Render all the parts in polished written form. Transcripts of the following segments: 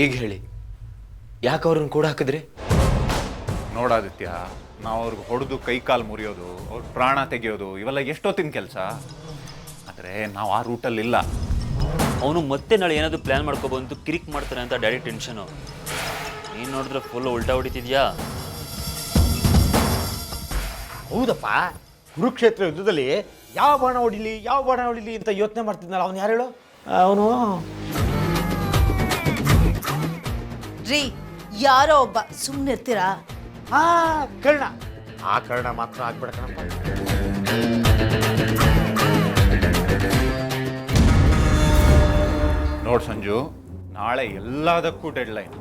ಈಗ ಹೇಳಿ, ಯಾಕೆ ಅವ್ರನ್ನ ಕೂಡ ಹಾಕಿದ್ರಿ? ನೋಡಾದಿತ್ಯ, ನಾವು ಅವ್ರಿಗೆ ಹೊಡೆದು ಕೈಕಾಲು ಮುರಿಯೋದು, ಅವ್ರ ಪ್ರಾಣ ತೆಗೆಯೋದು ಇವೆಲ್ಲ ಎಷ್ಟೊತ್ತಿನ ಕೆಲಸ. ಆದರೆ ನಾವು ಆ ರೂಟಲ್ಲಿ ಇಲ್ಲ. ಅವನು ಮತ್ತೆ ನಾಳೆ ಏನಾದರೂ ಪ್ಲ್ಯಾನ್ ಮಾಡ್ಕೊಬಂದು ಕಿರಿಕ್ ಮಾಡ್ತಾನೆ ಅಂತ ಡ್ಯಾಡಿ ಟೆನ್ಷನು. ನೀನು ನೋಡಿದ್ರೆ ಫುಲ್ ಉಲ್ಟಾ ಹೊಡಿತಿದ್ಯಾ? ಹೌದಪ್ಪ, ಕುರುಕ್ಷೇತ್ರ ಯುದ್ಧದಲ್ಲಿ ಯಾವ ಬಾಣ ಹೊಡಿಲಿ ಅಂತ ಯೋಚನೆ ಮಾಡ್ತಿದ್ನಲ್ಲ, ಅವನು ಯಾರು ಹೇಳು? ಅವನು ರೀ, ಯಾರೋ ಒಬ್ಬ, ಸುಮ್ಮನೆ ಇರ್ತೀರಾ? ಕರ್ಣ. ಆ ಕರ್ಣ ಮಾತ್ರ ಆಗ್ಬೇಡ ಕಣಪ್ಪ. ನೋಡು ಸಂಜು, ನಾಳೆ ಎಲ್ಲದಕ್ಕೂ ಡೆಡ್ಲೈನ್.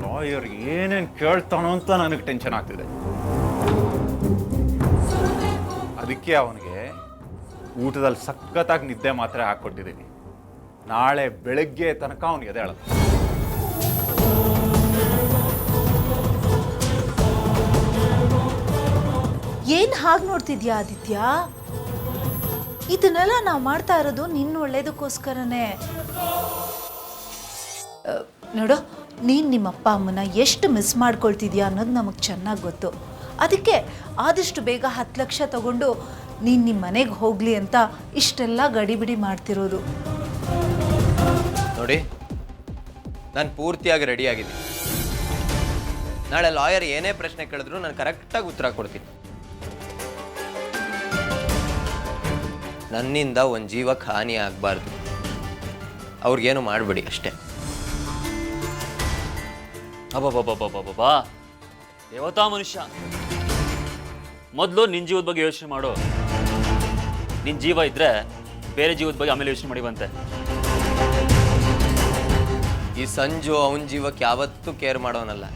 ಲಾಯರ್ ಏನೇನು ಕೇಳ್ತಾನೋ ಅಂತ ನನಗೆ ಟೆನ್ಷನ್ ಆಗ್ತಿದೆ. ಅದಕ್ಕೆ ಅವನಿಗೆ ಊಟದಲ್ಲಿ ಸಖತ್ತಾಗಿ ನಿದ್ದೆ ಮಾತ್ರ ಹಾಕ್ಕೊಟ್ಟಿದ್ದೀನಿ. ನಾಳೆ ಬೆಳಗ್ಗೆ ತನಕ ಅವನಿಗೆ ಎದೆ ಹೇಳೋದು. ಏನ್ ಹಾಗೆ ನೋಡ್ತಿದ್ಯಾ ಆದಿತ್ಯ? ಇದನ್ನೆಲ್ಲ ನಾವು ಮಾಡ್ತಾ ಇರೋದು ನಿನ್ನ ಒಳ್ಳೇದಕ್ಕೋಸ್ಕರನೇ. ನೋಡು, ನೀನು ನಿಮ್ಮ ಅಪ್ಪ ಅಮ್ಮನ ಎಷ್ಟು ಮಿಸ್ ಮಾಡ್ಕೊಳ್ತಿದ್ಯಾ ಅನ್ನೋದು ನಮಗೆ ಚೆನ್ನಾಗಿ ಗೊತ್ತು. ಅದಕ್ಕೆ ಆದಷ್ಟು ಬೇಗ 10 ಲಕ್ಷ ತಗೊಂಡು ನೀನು ನಿಮ್ಮ ಮನೆಗೆ ಹೋಗಲಿ ಅಂತ ಇಷ್ಟೆಲ್ಲ ಗಡಿಬಿಡಿ ಮಾಡ್ತಿರೋದು. ನೋಡಿ, ನಾನು ಪೂರ್ತಿಯಾಗಿ ರೆಡಿಯಾಗಿದ್ದೀನಿ. ನಾಳೆ ಲಾಯರ್ ಏನೇ ಪ್ರಶ್ನೆ ಕೇಳಿದ್ರು ನಾನು ಕರೆಕ್ಟಾಗಿ ಉತ್ತರ ಕೊಡ್ತೀನಿ. ನನ್ನಿಂದ ಒಂದು ಜೀವಕ್ಕೆ ಹಾನಿ ಆಗಬಾರ್ದು. ಅವ್ರಿಗೇನು ಮಾಡಬೇಡಿ ಅಷ್ಟೇ. ಅಬ್ಬಬ್ಬಬ್ಬಬ್ಬಬ್ಬಾ, ದೇವತಾ ಮನುಷ್ಯ. ಮೊದಲು ನಿನ್ನ ಜೀವದ ಬಗ್ಗೆ ಯೋಚನೆ ಮಾಡು. ನಿನ್ನ ಜೀವ ಇದ್ದರೆ ಬೇರೆ ಜೀವದ ಬಗ್ಗೆ ಆಮೇಲೆ ಯೋಚನೆ ಮಾಡಿವಂತೆ. ಈ ಸಂಜು ಅವನ ಜೀವಕ್ಕೆ ಯಾವತ್ತೂ ಕೇರ್ ಮಾಡೋನಲ್ಲ.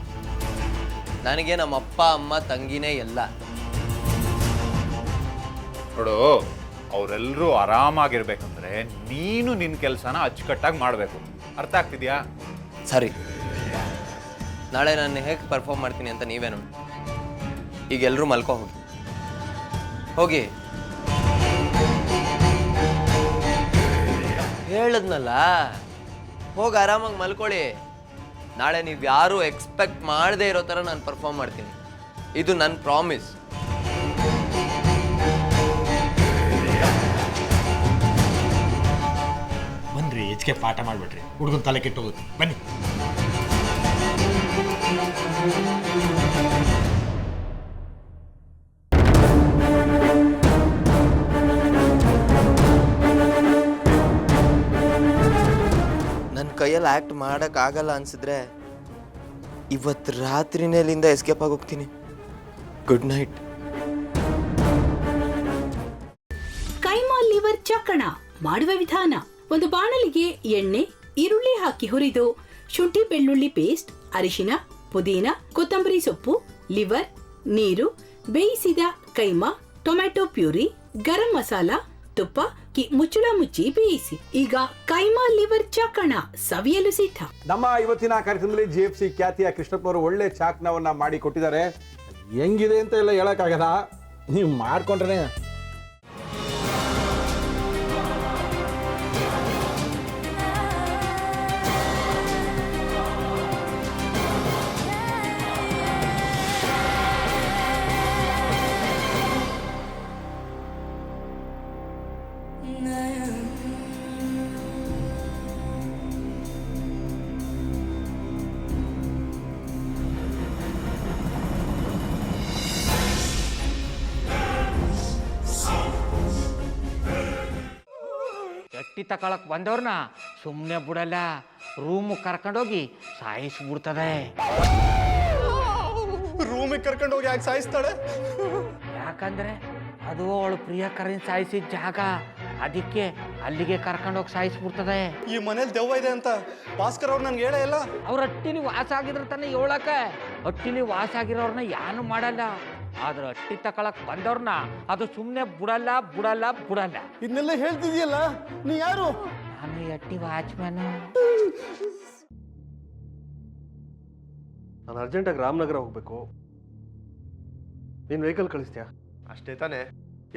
ನನಗೆ ನಮ್ಮ ಅಪ್ಪ ಅಮ್ಮ ತಂಗಿನೇ ಎಲ್ಲ. ನೋಡು, ಅವರೆಲ್ಲರೂ ಆರಾಮಾಗಿರ್ಬೇಕಂದ್ರೆ ನೀನು ನಿನ್ನ ಕೆಲಸನ ಅಚ್ಚುಕಟ್ಟಾಗಿ ಮಾಡಬೇಕು. ಅರ್ಥ ಆಗ್ತಿದ್ಯಾ? ಸರಿ, ನಾಳೆ ನಾನು ಹೇಗೆ ಪರ್ಫಾರ್ಮ್ ಮಾಡ್ತೀನಿ ಅಂತ ನೀವೇ ನೋಡಿ. ಈಗ ಎಲ್ಲರೂ ಮಲ್ಕೋ ಹೋಗಿ. ಹೇಳದ್ನಲ್ಲ, ಹೋಗಿ ಆರಾಮಾಗಿ ಮಲ್ಕೊಳ್ಳಿ. ನಾಳೆ ನೀವು ಯಾರೂ ಎಕ್ಸ್ಪೆಕ್ಟ್ ಮಾಡದೇ ಇರೋ ಥರ ನಾನು ಪರ್ಫಾರ್ಮ್ ಮಾಡ್ತೀನಿ. ಇದು ನನ್ನ ಪ್ರಾಮಿಸ್. ಬನ್ರಿ, ಹೆಚ್ಚಿಗೆ ಪಾಠ ಮಾಡಿಬಿಟ್ರಿ, ಹುಡುಗನ ತಲೆ ಕೆಟ್ಟು ಹೋಗುತ್ತೆ. ಬನ್ನಿ. ನನ್ನ ಕೈಯಲ್ಲಿ ಆ್ಯಕ್ಟ್ ಮಾಡೋಕ್ಕಾಗಲ್ಲ ಅನ್ಸಿದ್ರೆ ಇವತ್ತು ರಾತ್ರಿನೇ ಇಲ್ಲಿಂದ ಎಸ್ಕೇಪ್ ಆಗೋಗ್ತೀನಿ. Good night. ಕೈಮಾ ಲಿವರ್ ಚಕ್ಕಣ ಮಾಡುವ ವಿಧಾನ: ಒಂದು ಬಾಣಲಿಗೆ ಎಣ್ಣೆ, ಈರುಳ್ಳಿ ಹಾಕಿ ಹುರಿದು ಶುಂಠಿ ಬೆಳ್ಳುಳ್ಳಿ ಪೇಸ್ಟ್, ಅರಿಶಿನ, ಪುದೀನ, ಕೊತ್ತಂಬರಿ ಸೊಪ್ಪು, ಲಿವರ್, ನೀರು, ಬೇಯಿಸಿದ ಕೈಮಾ, ಟೊಮ್ಯಾಟೊ ಪ್ಯೂರಿ, ಗರಂ ಮಸಾಲ, ತುಪ್ಪ ಮುಚ್ಚಳ ಮುಚ್ಚಿ ಬೇಯಿಸಿ. ಈಗ ಕೈಮಾ ಲಿವರ್ ಚಾಕಣ ಸವಿಯಲು ಸಿದ್ಧ. ನಮ್ಮ ಇವತ್ತಿನ ಕಾರ್ಯಕ್ರಮದಲ್ಲಿ GFC ಖ್ಯಾತಿಯ ಕೃಷ್ಣಪ್ಪನವರು ಒಳ್ಳೆ ಚಾಕ್ನವನ್ನ ಮಾಡಿ ಕೊಟ್ಟಿದ್ದಾರೆ. ಹೆಂಗಿದೆ ಅಂತ ಎಲ್ಲ ಹೇಳಕ್ಕಾಗಲ್ಲ, ನೀವು ಮಾಡ್ಕೊಂಡ್ರೆ. ಎಟ್ಟಿ ತಕೊಳಕ್ ಬಂದವ್ರನ್ನ ಸುಮ್ಮನೆ ಬಿಡಲ್ಲ, ರೂಮ್ ಕರ್ಕೊಂಡೋಗಿ ಸಾಯಿಸ್ಬಿಡ್ತದೆ. ರೂಮಿಗೆ ಕರ್ಕೊಂಡೋಗಿ ಯಾಕೆ ಸಾಯಿಸ್ತಾಳೆ? ಯಾಕಂದ್ರೆ ಅದು ಅವಳು ಪ್ರಿಯಕರನ್ ಸಾಯಿಸಿದ ಜಾಗ, ಅದಕ್ಕೆ ಅಲ್ಲಿಗೆ ಕರ್ಕೊಂಡೋಗಿ ಸಾಯಿಸ್ಬಿಡ್ತದೆ. ಈ ಮನೇಲಿ ದೆವ್ವ ಇದೆ ಅಂತ ಭಾಸ್ಕರ್ ಅವ್ರು ನನ್ಗೆ ಹೇಳೇ ಇಲ್ಲ. ಅವ್ರ ಹಟ್ಟಿಲಿ ವಾಸ ಆಗಿದ್ರ ತಾನೆ ಹೇಳಕ. ಹಟ್ಟಿಲಿ ವಾಸ ಆಗಿರೋರ್ನ ಏನು ಮಾಡಲ್ಲ, ಆದ್ರೆ ಹಟ್ಟಿ ತಕೊಳಕ್ ಬಂದವ್ರನ್ನ ಅದು ಸುಮ್ಮನೆ ಬಿಡಲ್ಲ ಬಿಡಲ್ಲ ಬಿಡಲ್ಲ. ಇದನ್ನೆಲ್ಲ ಹೇಳ್ತಿದ್ಯಲ್ಲ, ನೀ ಯಾರು? ನಾನು ಹಟ್ಟಿ ವಾಚ್ಮ್ಯಾನ್. ನಾನು ಅರ್ಜೆಂಟಾಗಿ ರಾಮನಗರ ಹೋಗ್ಬೇಕು. ನೀನು ವೆಹಿಕಲ್ ಕಳಿಸ್ತೀಯಾ? ಅಷ್ಟೇ ತಾನೇ,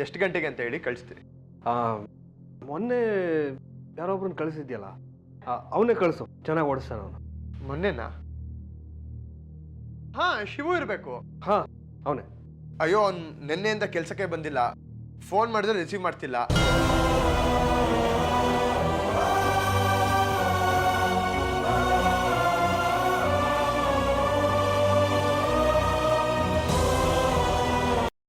ಎಷ್ಟು ಗಂಟೆಗೆ ಅಂತ ಹೇಳಿ ಕಳಿಸ್ತೀನಿ. ಮೊನ್ನೆ ಯಾರೊಬ್ರನ್ನ ಕಳಿಸಿದ್ಯಲ್ಲ ಅವನೇ ಕಳಿಸು, ಚೆನ್ನಾಗಿ ಓಡಿಸ್ತಾನ ಅವನು. ಮೊನ್ನೆನಾ? ಹಾ, ಶಿವು ಇರಬೇಕು. ಹಾಂ, ಅವನೇ. ಅಯ್ಯೋ, ಅವ್ನು ನಿನ್ನೆಯಿಂದ ಕೆಲಸಕ್ಕೆ ಬಂದಿಲ್ಲ. ಫೋನ್ ಮಾಡಿದ್ರೆ ರಿಸೀವ್ ಮಾಡ್ತಿಲ್ಲ.